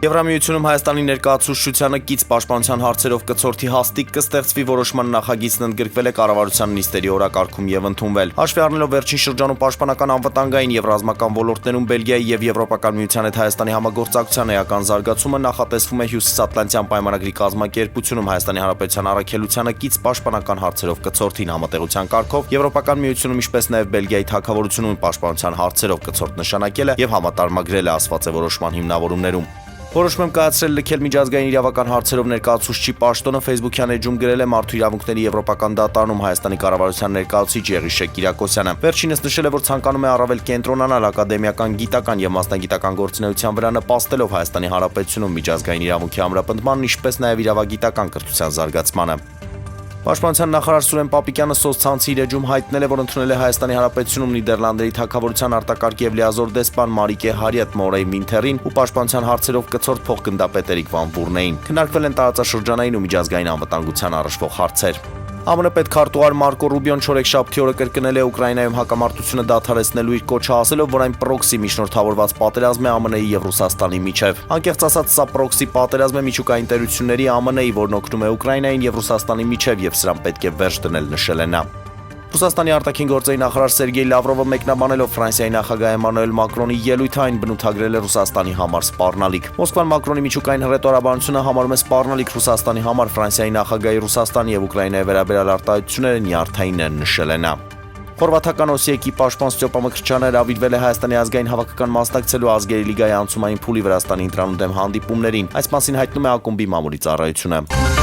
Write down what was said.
Եվրամիությունում Հայաստանի ներկայացուցչությանը կից պաշտպանության հարցերով կցորդի հաստիկ կստեղծվի որոշման նախագիծն ընդգրկվել է կառավարության նիստերի օրակարգում եւ ընդունվել։ Հաշվի առնելով վերջին շրջանում պաշտպանական անվտանգային եւ ռազմական ոլորտներում Բելգիայի եւ Եվրոպական միության հետ Հայաստանի համագործակցության էական զարգացումը նախատեսվում է Հյուսիսատլանտյան պայմանագրի կազմակերպությունում Հայաստանի Հանրապետության առաքելությանը կից պաշտպանական հարցերով կցորդին համատեղության կարգով Եվրոպական միությունում ինչպես նաեւ Բելգիայի թագավորությունում պաշտպանության հարցերով կցորդ նշանակել է եւ համատարմագրել է ասված է որոշման հիմնավորումներում։ Որոշում կայացրել լքել միջազգային իրավական հարցերով ներկայացուցչի պաշտոնը Facebook-յան էջում գրել է Մարդու իրավունքների Եվրոպական դատարանում Հայաստանի կառավարության ներկայացուցիչ Եղիշե Կիրակոսյանը։ Վերջինս նշել է, որ ցանկանում է առավել կենտրոնանալ ակադեմիական, գիտական եւ մասնագիտական գործունեության վրա նպաստելով Հայաստանի Հանրապետությունում միջազգային իրավունքի ամրապնդմանն, ինչպես նաեւ իրավագիտական կրթության զարգացմանը։ Պաշտպանության նախարար Սուրեն Պապիկյանը սոցցանցի իր էջում հայտնել է, որ ընդունել է Հայաստանի Հանրապետությունում Նիդերլանդերի թագավորության արտակարգ եւ լիազոր դեսպան Մարիկե Հարիետ Մորեյ Մինթերին ու պաշտպանության հարցերով կցորդ փոխգնդապետ Էրիկ Վան Վուրնեին։ Քննարկվել են տարածաշրջանային ու միջազգային անվտանգության առնչվող հարցեր։ ԱՄՆ պետքարտուղար Մարկո Ռուբիոն չորեքշաբթի օրը կրկնել է Ուկրաինայում հակամարտությունը դադարեցնելու իր կոչը, ասելով, որ այն պրոքսի միջնորդավորված պատերազմ է ԱՄՆ-ի եւ Ռուսաստանի միջև։ Անկեղծ ասած, սա պրոքսի պատերազմ է միջուկային տերությունների ԱՄՆ-ի, որն օգնում է Ուկրաինային եւ Ռուսաստանի միջև եւ սրան պետք է վերջ դնել, նշել է նա։ Ռուսաստանի արտաքին գործերի նախարար Սերգեյ Լավրովը մեկնաբանելով Ֆրանսիայի նախագահ Էմանուել Մակրոնի ելույթը այն բնութագրել է Ռուսաստանի համար սպառնալիք։ Մոսկվան Մակրոնի միջուկային հռետորաբանությունը համարում է սպառնալիք Ռուսաստանի համար Ֆրանսիայի նախագահի Ռուսաստանի եւ Ուկրաինայի վերաբերյալ արտահայտությունները նյարդային են, նշել է նա։ Խորվաթական Օսիեկի պաշտպան Ստյոպա Մկրտչյանը հրավիրվել է Հայաստանի ազգային հավաքական մասնակցելու ազգերի լիգայի անցումային փուլի Վրաստանի ընտրանու դեմ հանդիպումներին։ Այս մասին հայտնում է ակումբի մամուլի ծառայությունը։